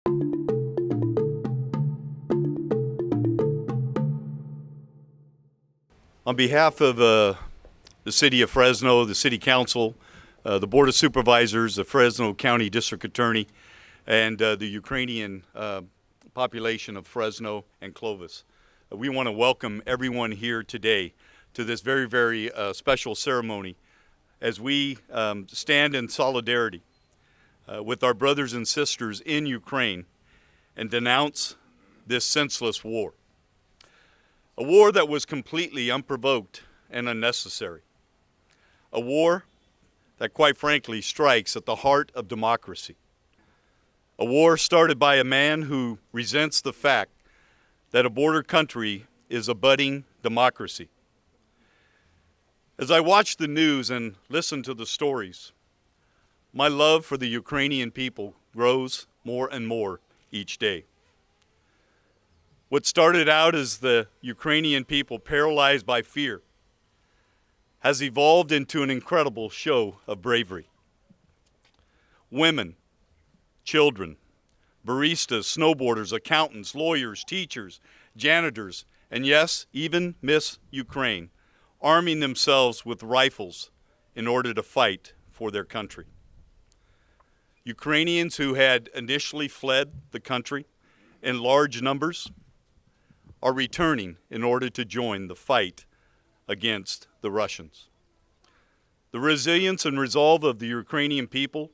On behalf of the City of Fresno, the City Council, the Board of Supervisors, the Fresno County District Attorney, and the Ukrainian population of Fresno and Clovis, we want to welcome everyone here today to this very, very special ceremony as we stand in solidarity with our brothers and sisters in Ukraine and denounce this senseless war. A war that was completely unprovoked and unnecessary. A war that, quite frankly, strikes at the heart of democracy. A war started by a man who resents the fact that a border country is a budding democracy. As I watch the news and listen to the stories, my love for the Ukrainian people grows more and more each day. What started out as the Ukrainian people paralyzed by fear has evolved into an incredible show of bravery. Women, children, baristas, snowboarders, accountants, lawyers, teachers, janitors, and yes, even Miss Ukraine, arming themselves with rifles in order to fight for their country. Ukrainians who had initially fled the country in large numbers are returning in order to join the fight against the Russians. The resilience and resolve of the Ukrainian people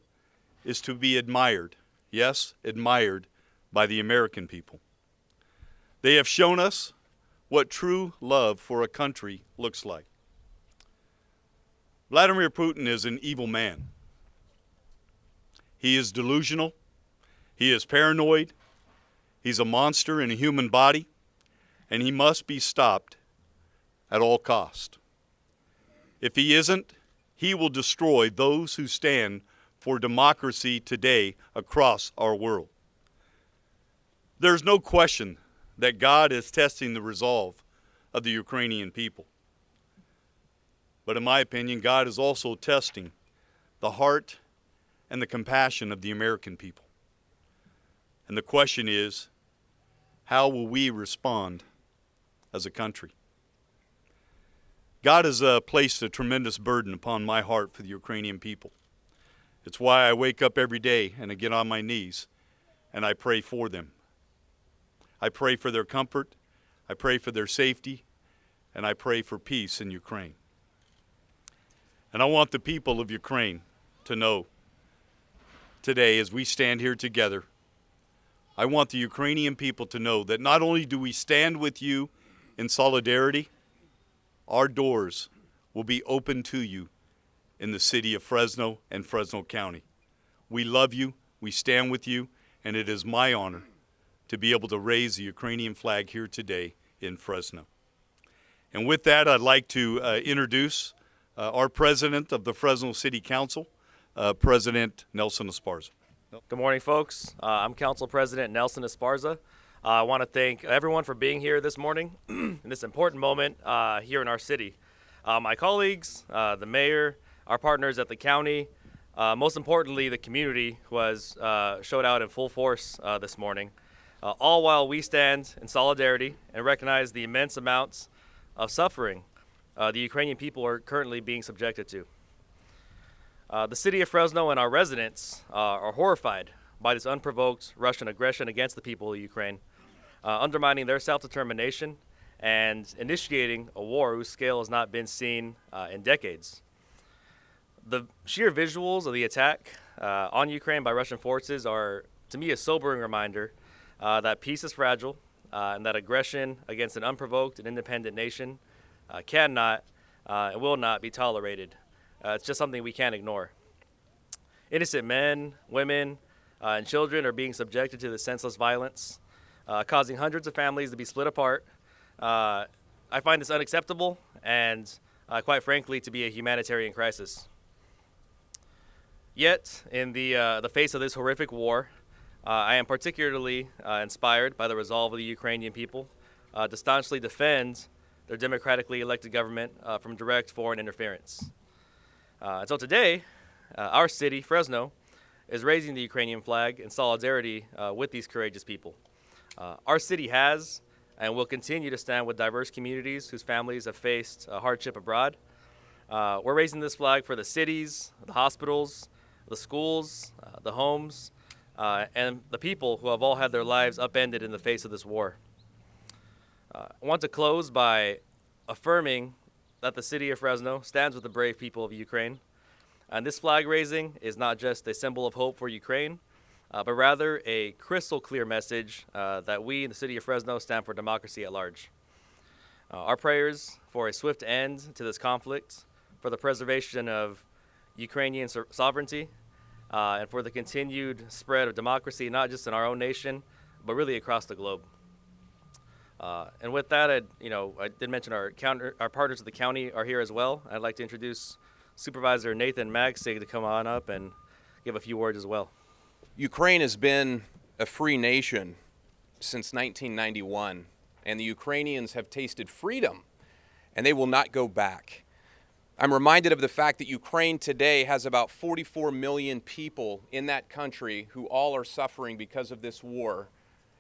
is to be admired, yes, admired by the American people. They have shown us what true love for a country looks like. Vladimir Putin is an evil man. He is delusional. He is paranoid. He's a monster in a human body, and he must be stopped at all cost. If he isn't, he will destroy those who stand for democracy today across our world. There's no question that God is testing the resolve of the Ukrainian people. But in my opinion, God is also testing the heart and the compassion of the American people. And the question is, how will we respond as a country? God has placed a tremendous burden upon my heart for the Ukrainian people. It's why I wake up every day and I get on my knees and I pray for them. I pray for their comfort, I pray for their safety, and I pray for peace in Ukraine. And I want the people of Ukraine to know today, as we stand here together, I want the Ukrainian people to know that not only do we stand with you in solidarity, our doors will be open to you in the city of Fresno and Fresno County. We love you, we stand with you, and it is my honor to be able to raise the Ukrainian flag here today in Fresno. And with that, I'd like to introduce our president of the Fresno City Council, President Nelson Esparza. Good morning, folks. I'm Council President Nelson Esparza. I want to thank everyone for being here this morning in this important moment here in our city. My colleagues, the mayor, our partners at the county, most importantly, the community who has showed out in full force this morning, all while we stand in solidarity and recognize the immense amounts of suffering the Ukrainian people are currently being subjected to. The city of Fresno and our residents are horrified by this unprovoked Russian aggression against the people of Ukraine, undermining their self-determination and initiating a war whose scale has not been seen in decades. The sheer visuals of the attack on Ukraine by Russian forces are, to me, a sobering reminder that peace is fragile and that aggression against an unprovoked and independent nation cannot and will not be tolerated. It's just something we can't ignore. Innocent men, women, and children are being subjected to this senseless violence, causing hundreds of families to be split apart. I find this unacceptable and, quite frankly, to be a humanitarian crisis. Yet, in the face of this horrific war, I am particularly inspired by the resolve of the Ukrainian people to staunchly defend their democratically elected government from direct foreign interference. And so today, our city, Fresno, is raising the Ukrainian flag in solidarity with these courageous people. Our city has and will continue to stand with diverse communities whose families have faced hardship abroad. We're raising this flag for the cities, the hospitals, the schools, the homes, and the people who have all had their lives upended in the face of this war. I want to close by affirming that the city of Fresno stands with the brave people of Ukraine. And this flag raising is not just a symbol of hope for Ukraine, but rather a crystal clear message that we in the city of Fresno stand for democracy at large. Our prayers for a swift end to this conflict, for the preservation of Ukrainian sovereignty, and for the continued spread of democracy, not just in our own nation, but really across the globe. And with that, I did mention our partners of the county are here as well. I'd like to introduce Supervisor Nathan Magsig to come on up and give a few words as well. Ukraine has been a free nation since 1991, and the Ukrainians have tasted freedom, and they will not go back. I'm reminded of the fact that Ukraine today has about 44 million people in that country who all are suffering because of this war.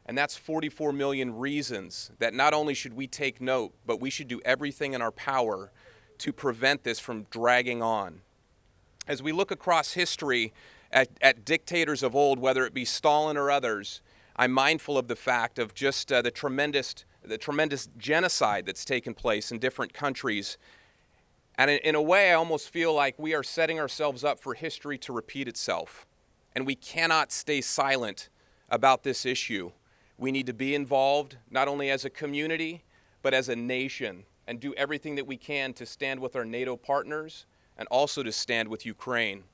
And that's 44 million reasons that not only should we take note, but we should do everything in our power to prevent this from dragging on. As we look across history at dictators of old, whether it be Stalin or others, I'm mindful of the fact of just the tremendous genocide that's taken place in different countries. And in a way, I almost feel like we are setting ourselves up for history to repeat itself. And we cannot stay silent about this issue. We need to be involved, not only as a community, but as a nation, and do everything that we can to stand with our NATO partners and also to stand with Ukraine.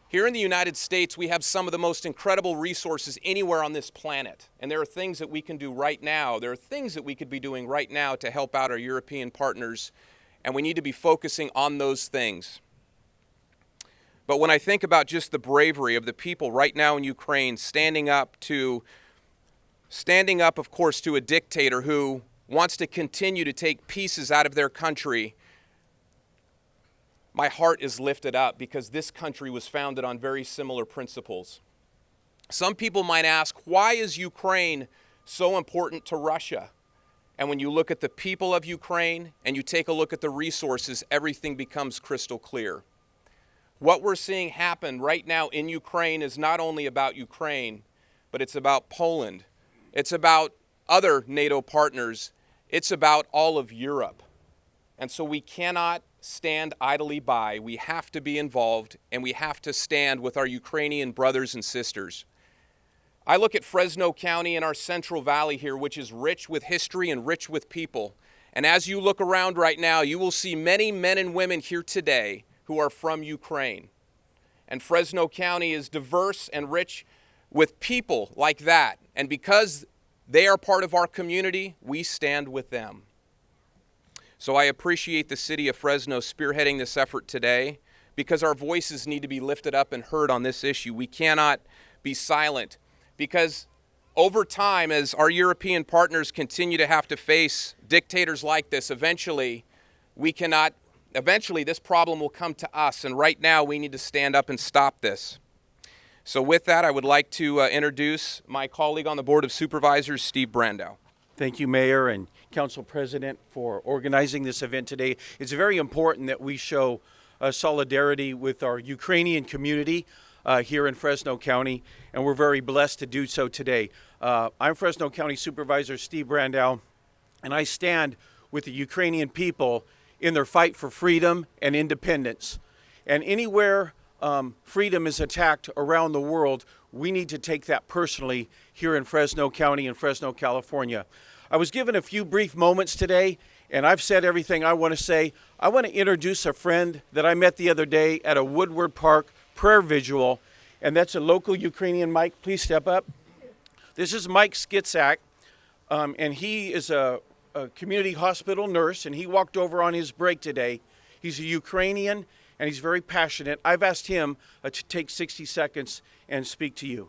Here in the United States, we have some of the most incredible resources anywhere on this planet. And there are things that we can do right now. There are things that we could be doing right now to help out our European partners, and we need to be focusing on those things. But when I think about just the bravery of the people right now in Ukraine standing up, of course, to a dictator who wants to continue to take pieces out of their country, my heart is lifted up because this country was founded on very similar principles. Some people might ask, why is Ukraine so important to Russia? And when you look at the people of Ukraine and you take a look at the resources, everything becomes crystal clear. What we're seeing happen right now in Ukraine is not only about Ukraine, but it's about Poland. It's about other NATO partners. It's about all of Europe. And so we cannot stand idly by. We have to be involved, and we have to stand with our Ukrainian brothers and sisters. I look at Fresno County in our Central Valley here, which is rich with history and rich with people. And as you look around right now, you will see many men and women here today who are from Ukraine. And Fresno County is diverse and rich with people like that. And because they are part of our community, we stand with them. So I appreciate the city of Fresno spearheading this effort today because our voices need to be lifted up and heard on this issue. We cannot be silent because over time, as our European partners continue to have to face dictators like this, eventually this problem will come to us. And right now we need to stand up and stop this. So with that, I would like to introduce my colleague on the Board of Supervisors, Steve Brandau. Thank you, Mayor and Council President, for organizing this event today. It's very important that we show solidarity with our Ukrainian community here in Fresno County, and we're very blessed to do so today. I'm Fresno County Supervisor Steve Brandau, and I stand with the Ukrainian people in their fight for freedom and independence. And anywhere freedom is attacked around the world, we need to take that personally here in Fresno County and Fresno, California. I was given a few brief moments today, and I've said everything I want to say. I want to introduce a friend that I met the other day at a Woodward Park prayer vigil, and that's a local Ukrainian. Mike, please step up. This is Mike Skitsak, and he is a community hospital nurse, and he walked over on his break today. He's a Ukrainian, and he's very passionate. I've asked him to take 60 seconds and speak to you.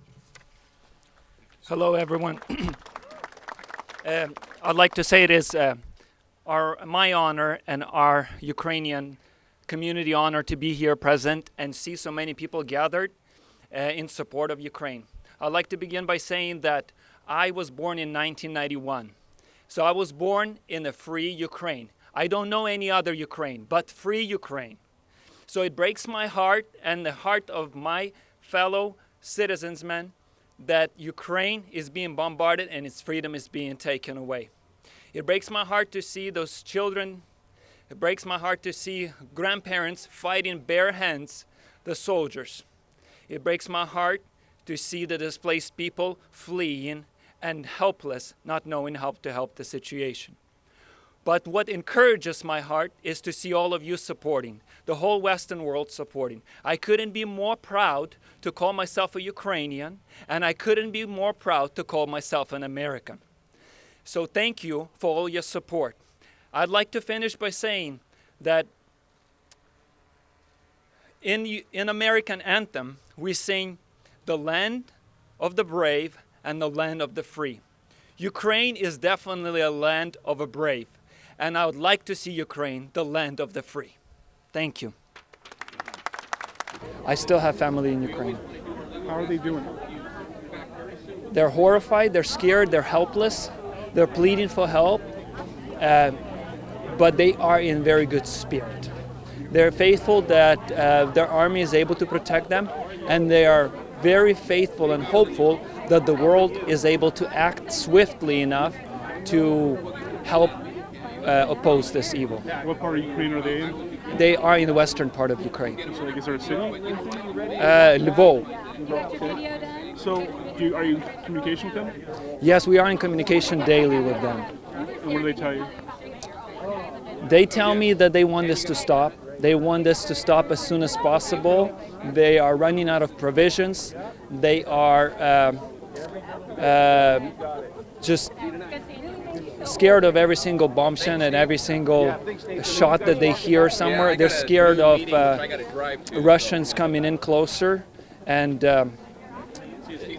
Hello, everyone. I'd like to say it is my honor and our Ukrainian community honor to be here present and see so many people gathered. in support of Ukraine. I'd like to begin by saying that I was born in 1991. So I was born in a free Ukraine. I don't know any other Ukraine, but free Ukraine. So it breaks my heart and the heart of my fellow citizens, men, that Ukraine is being bombarded and its freedom is being taken away. It breaks my heart to see those children. It breaks my heart to see grandparents fighting bare hands the soldiers. It breaks my heart to see the displaced people fleeing and helpless, not knowing how to help the situation. But what encourages my heart is to see all of you supporting, the whole Western world supporting. I couldn't be more proud to call myself a Ukrainian, and I couldn't be more proud to call myself an American. So thank you for all your support. I'd like to finish by saying that in American anthem, we sing the land of the brave and the land of the free. Ukraine is definitely a land of a brave, and I would like to see Ukraine the land of the free. Thank you. I still have family in Ukraine. How are they doing? They're horrified, they're scared, they're helpless, they're pleading for help, but they are in very good spirit. They're faithful that their army is able to protect them, and they are very faithful and hopeful that the world is able to act swiftly enough to help oppose this evil. What part of Ukraine are they in? They are in the western part of Ukraine. So, like, is there a city? Lvov. Okay. So, are you in communication with them? Yes, we are in communication daily with them. And what do they tell you? They tell me that they want this to stop. They want this to stop as soon as possible. They are running out of provisions. They are just scared of every single bombshell and every single shot that they hear somewhere. They're scared of Russians coming in closer and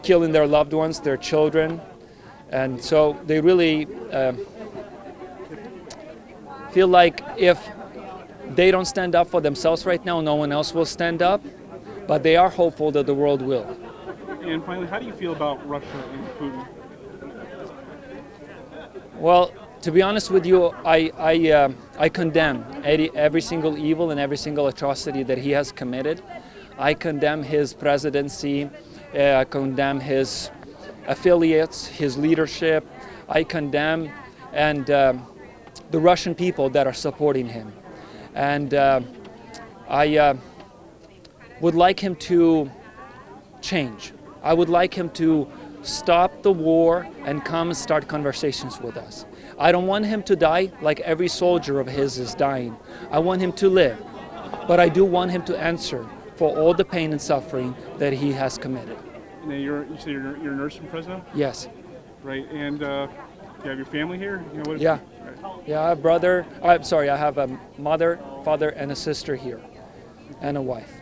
killing their loved ones, their children. And so they really feel like if they don't stand up for themselves right now, no one else will stand up. But they are hopeful that the world will. And finally, how do you feel about Russia and Putin? Well, to be honest with you, I condemn every single evil and every single atrocity that he has committed. I condemn his presidency. I condemn his affiliates, his leadership. I condemn the Russian people that are supporting him. And I would like him to change. I would like him to stop the war and come and start conversations with us. I don't want him to die like every soldier of his is dying. I want him to live. But I do want him to answer for all the pain and suffering that he has committed. And you say you're a nurse from Fresno? Yes. Right, and you have your family here? You know, Yeah. Yeah, I have I have a mother, father, and a sister here, and a wife.